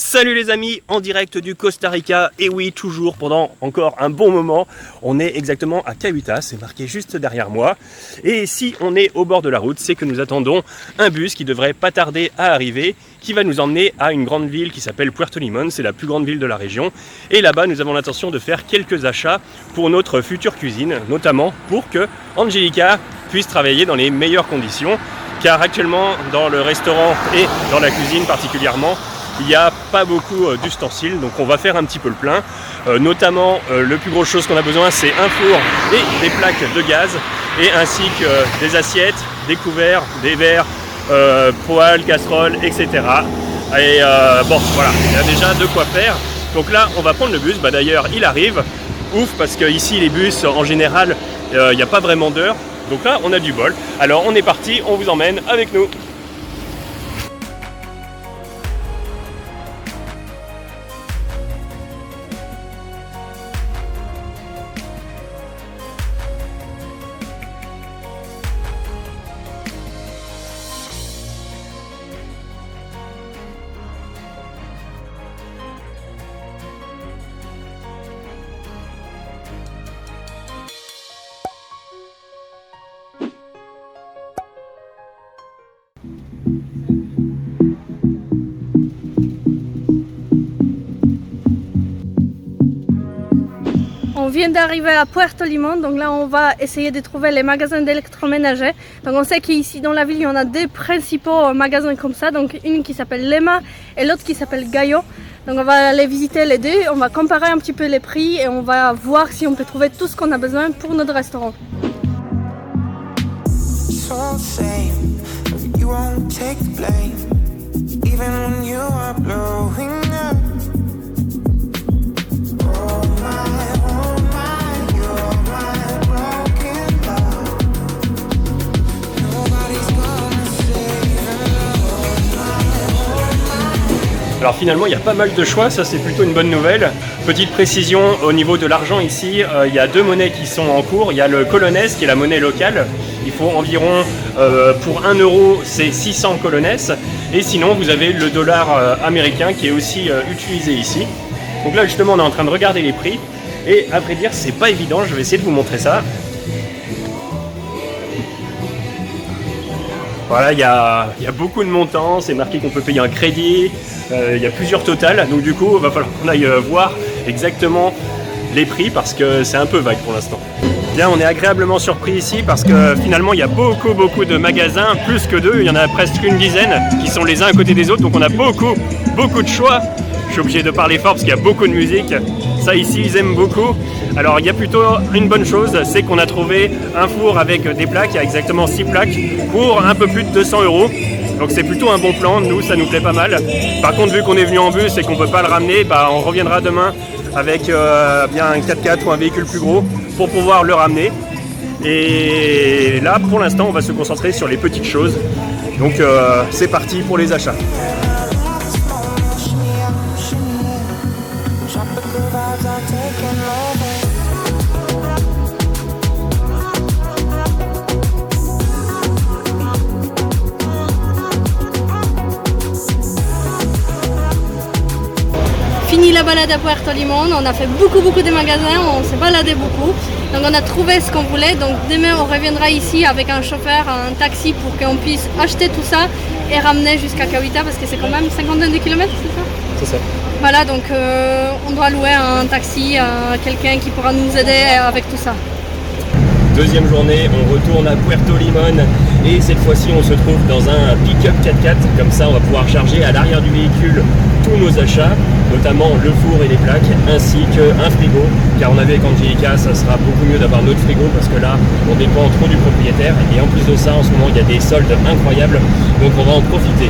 Salut les amis, en direct du Costa Rica, et oui, toujours pendant encore un bon moment, on est exactement à Cahuita, c'est marqué juste derrière moi, et si on est au bord de la route, c'est que nous attendons un bus qui devrait pas tarder à arriver, qui va nous emmener à une grande ville qui s'appelle Puerto Limón, c'est la plus grande ville de la région, et là-bas nous avons l'intention de faire quelques achats pour notre future cuisine, notamment pour que Angelica puisse travailler dans les meilleures conditions, car actuellement dans le restaurant et dans la cuisine particulièrement, il n'y a pas beaucoup d'ustensiles, donc on va faire un petit peu le plein. Notamment, le plus grosse chose qu'on a besoin, c'est un four et des plaques de gaz, et ainsi que des assiettes, des couverts, des verres, poêles, casseroles, etc. Et bon, voilà, il y a déjà de quoi faire. Donc là, on va prendre le bus. D'ailleurs, il arrive. Ouf, parce qu'ici, les bus, en général, il n'y a pas vraiment d'heure. Donc là, on a du bol. Alors, on est parti, on vous emmène avec nous. On vient d'arriver à Puerto Limón, donc là on va essayer de trouver les magasins d'électroménager. Donc on sait qu'ici dans la ville il y en a deux principaux magasins comme ça, donc une qui s'appelle Lema et l'autre qui s'appelle Gallo. Donc on va aller visiter les deux, on va comparer un petit peu les prix et on va voir si on peut trouver tout ce qu'on a besoin pour notre restaurant. Alors finalement, il y a pas mal de choix, ça c'est plutôt une bonne nouvelle. Petite précision, au niveau de l'argent ici, il y a deux monnaies qui sont en cours. Il y a le colones qui est la monnaie locale. Il faut environ, pour 1 euro, c'est 600 colones. Et sinon, vous avez le dollar américain qui est aussi utilisé ici. Donc là justement, on est en train de regarder les prix. Et à vrai dire, c'est pas évident, je vais essayer de vous montrer ça. Voilà, il y a beaucoup de montants, c'est marqué qu'on peut payer un crédit, il y a plusieurs totales, donc du coup il va falloir qu'on aille voir exactement les prix parce que c'est un peu vague pour l'instant. Bien, on est agréablement surpris ici parce que finalement il y a beaucoup de magasins, plus que deux, il y en a presque une dizaine qui sont les uns à côté des autres, donc on a beaucoup de choix. Je suis obligé de parler fort parce qu'il y a beaucoup de musique. Ça ici, ils aiment beaucoup. Alors il y a plutôt une bonne chose, c'est qu'on a trouvé un four avec des plaques, il y a exactement 6 plaques, pour un peu plus de 200 €. Donc c'est plutôt un bon plan, nous ça nous plaît pas mal. Par contre, vu qu'on est venu en bus et qu'on ne peut pas le ramener, on reviendra demain avec bien un 4x4 ou un véhicule plus gros pour pouvoir le ramener. Et là, pour l'instant, on va se concentrer sur les petites choses. Donc c'est parti pour les achats. Fini la balade à Puerto Limón, on a fait beaucoup de magasins, on s'est baladé beaucoup. Donc on a trouvé ce qu'on voulait, donc demain on reviendra ici avec un chauffeur, un taxi pour qu'on puisse acheter tout ça et ramener jusqu'à Cahuita parce que c'est quand même 52 km, c'est ça? C'est ça. Voilà, donc on doit louer un taxi à quelqu'un qui pourra nous aider avec tout ça. Deuxième journée, on retourne à Puerto Limón et cette fois-ci on se trouve dans un pick-up 4x4, comme ça on va pouvoir charger à l'arrière du véhicule tous nos achats, notamment le four et les plaques, ainsi qu'un frigo, car on avait avec Angelica, ça sera beaucoup mieux d'avoir notre frigo parce que là on dépend trop du propriétaire et en plus de ça en ce moment il y a des soldes incroyables, donc on va en profiter.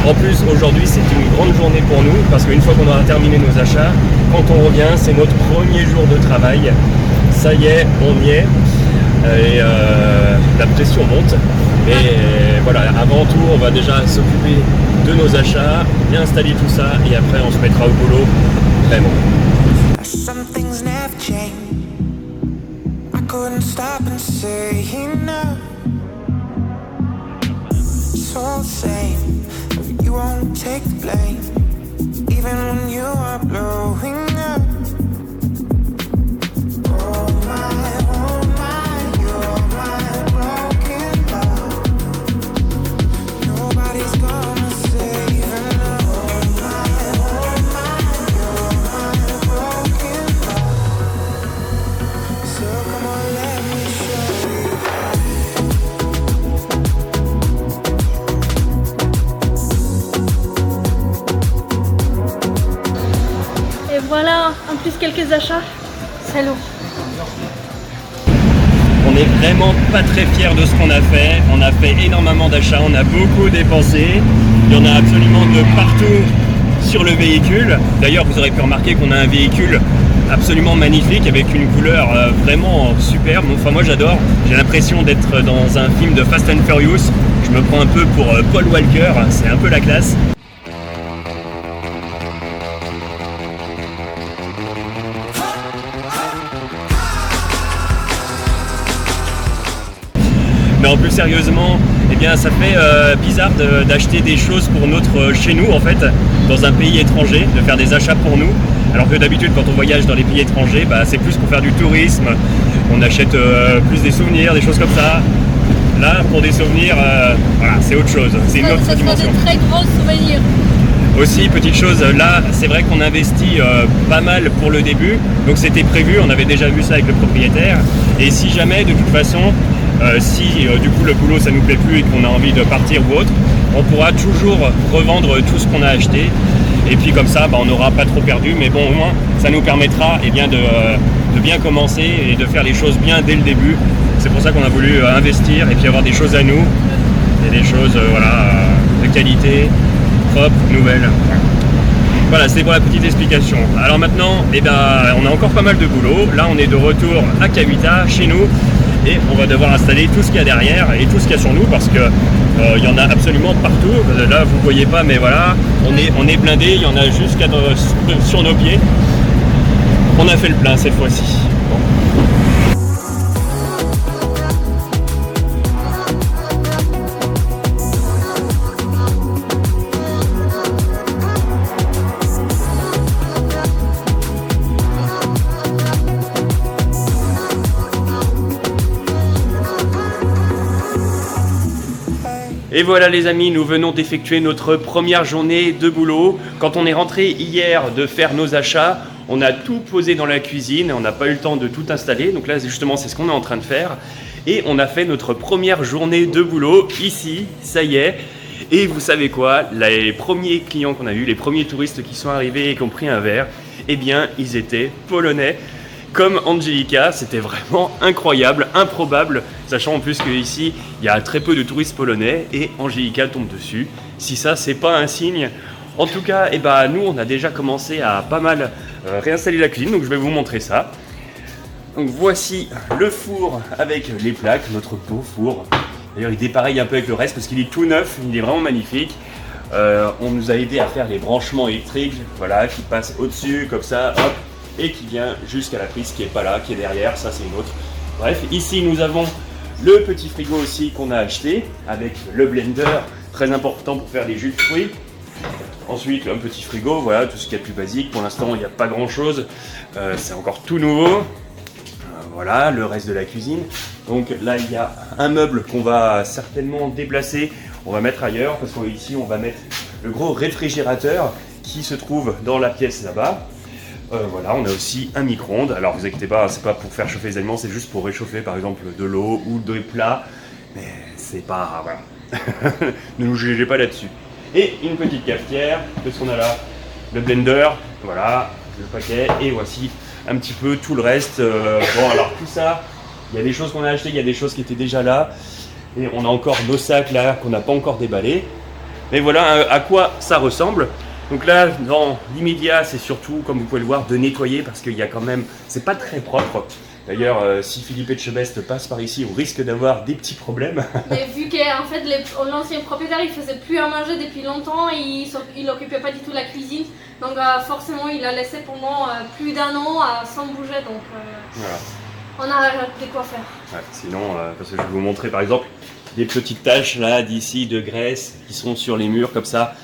En plus aujourd'hui c'est une grande journée pour nous parce qu'une fois qu'on aura terminé nos achats, quand on revient c'est notre premier jour de travail, ça y est, on y est. Et la pression monte, mais voilà, avant tout on va déjà s'occuper de nos achats, bien installer tout ça et après on se mettra au boulot vraiment. Even not blowing up. Voilà, en plus quelques achats, c'est lourd. On n'est vraiment pas très fiers de ce qu'on a fait. On a fait énormément d'achats, on a beaucoup dépensé. Il y en a absolument de partout sur le véhicule. D'ailleurs, vous aurez pu remarquer qu'on a un véhicule absolument magnifique avec une couleur vraiment superbe. Enfin, moi j'adore. J'ai l'impression d'être dans un film de Fast and Furious. Je me prends un peu pour Paul Walker, c'est un peu la classe. Mais en plus sérieusement, eh bien, ça fait bizarre d'acheter des choses pour chez nous en fait, dans un pays étranger, de faire des achats pour nous. Alors que d'habitude quand on voyage dans les pays étrangers, bah, c'est plus pour faire du tourisme, on achète plus des souvenirs, des choses comme ça. Là, pour des souvenirs, voilà, c'est autre chose, c'est une autre dimension. Des très gros souvenirs. Aussi, petite chose, là, c'est vrai qu'on investit pas mal pour le début, donc c'était prévu, on avait déjà vu ça avec le propriétaire. Et si jamais, de toute façon, si du coup le boulot ça nous plaît plus et qu'on a envie de partir ou autre, on pourra toujours revendre tout ce qu'on a acheté. Et puis comme ça, bah, on n'aura pas trop perdu, mais bon, au moins, ça nous permettra eh bien, de bien commencer et de faire les choses bien dès le début. C'est pour ça qu'on a voulu investir et puis avoir des choses à nous, et des choses voilà, de qualité, propres, nouvelles. Voilà, c'est pour la petite explication. Alors maintenant, eh ben, on a encore pas mal de boulot. Là, on est de retour à Kawita, chez nous, et on va devoir installer tout ce qu'il y a derrière et tout ce qu'il y a sur nous parce que il y en a absolument partout. Là, vous voyez pas, mais voilà, on est blindé. Il y en a jusqu'à sur nos pieds. On a fait le plein cette fois-ci. Bon. Et voilà les amis, nous venons d'effectuer notre première journée de boulot. Quand on est rentré hier de faire nos achats, on a tout posé dans la cuisine, on n'a pas eu le temps de tout installer. Donc là justement c'est ce qu'on est en train de faire. Et on a fait notre première journée de boulot ici, ça y est. Et vous savez quoi, les premiers clients qu'on a eu, les premiers touristes qui sont arrivés et qui ont pris un verre, eh bien ils étaient polonais. Comme Angelica, c'était vraiment incroyable, improbable, sachant en plus qu'ici, il y a très peu de touristes polonais et Angelica tombe dessus. Si ça, c'est pas un signe. En tout cas, eh ben, nous, on a déjà commencé à pas mal réinstaller la cuisine, donc je vais vous montrer ça. Donc voici le four avec les plaques, notre beau four. D'ailleurs, il dépareille un peu avec le reste parce qu'il est tout neuf, il est vraiment magnifique. On nous a aidé à faire les branchements électriques, voilà, qui passent au-dessus, comme ça, hop. Et qui vient jusqu'à la prise qui est pas là, qui est derrière, ça c'est une autre. Bref, ici nous avons le petit frigo aussi qu'on a acheté avec le blender, très important pour faire des jus de fruits. Ensuite un petit frigo, voilà tout ce qu'il y a de plus basique. Pour l'instant il n'y a pas grand chose, c'est encore tout nouveau. Voilà le reste de la cuisine. Donc là il y a un meuble qu'on va certainement déplacer, on va mettre ailleurs parce qu'ici on va mettre le gros réfrigérateur qui se trouve dans la pièce là-bas. Voilà, on a aussi un micro-ondes. Alors vous inquiétez pas, c'est pas pour faire chauffer les aliments, c'est juste pour réchauffer par exemple de l'eau ou des plats. Mais c'est pas... voilà. Ne nous jugez pas là-dessus. Et une petite cafetière, qu'est-ce qu'on a là? Le blender, voilà, le paquet. Et voici un petit peu tout le reste. Bon alors tout ça, il y a des choses qu'on a achetées, il y a des choses qui étaient déjà là. Et on a encore nos sacs là qu'on n'a pas encore déballés. Mais voilà à quoi ça ressemble. Donc là, dans l'immédiat, c'est surtout, comme vous pouvez le voir, de nettoyer parce qu'il y a quand même, c'est pas très propre. D'ailleurs, si Philippe Etchebest passe par ici, on risque d'avoir des petits problèmes. Mais vu qu'en fait, l'ancien propriétaire, il faisait plus à manger depuis longtemps, et il n'occupait pas du tout la cuisine. Donc forcément, il a laissé pendant plus d'un an sans bouger. Donc voilà. On a de quoi faire. Ouais, sinon, parce que je vais vous montrer par exemple des petites taches là d'ici de graisse qui sont sur les murs comme ça.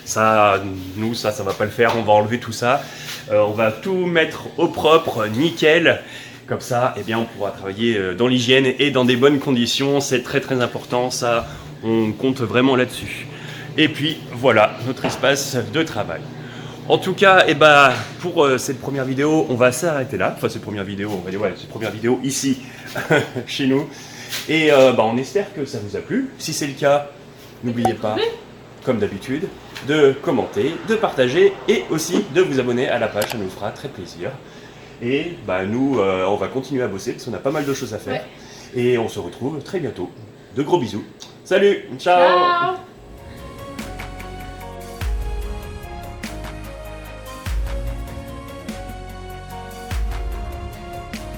Ça, nous, ça va pas le faire. On va enlever tout ça. On va tout mettre au propre, nickel. Comme ça, eh bien, on pourra travailler dans l'hygiène et dans des bonnes conditions. C'est très très important. Ça, on compte vraiment là-dessus. Et puis, voilà notre espace de travail. En tout cas, eh ben, pour cette première vidéo, on va s'arrêter là. Enfin, cette première vidéo, on va dire, ouais, cette première vidéo ici, chez nous. Et on espère que ça vous a plu. Si c'est le cas, n'oubliez pas, comme d'habitude, de commenter, de partager et aussi de vous abonner à la page. Ça nous fera très plaisir. Et nous, on va continuer à bosser parce qu'on a pas mal de choses à faire. Ouais. Et on se retrouve très bientôt. De gros bisous. Salut, ciao.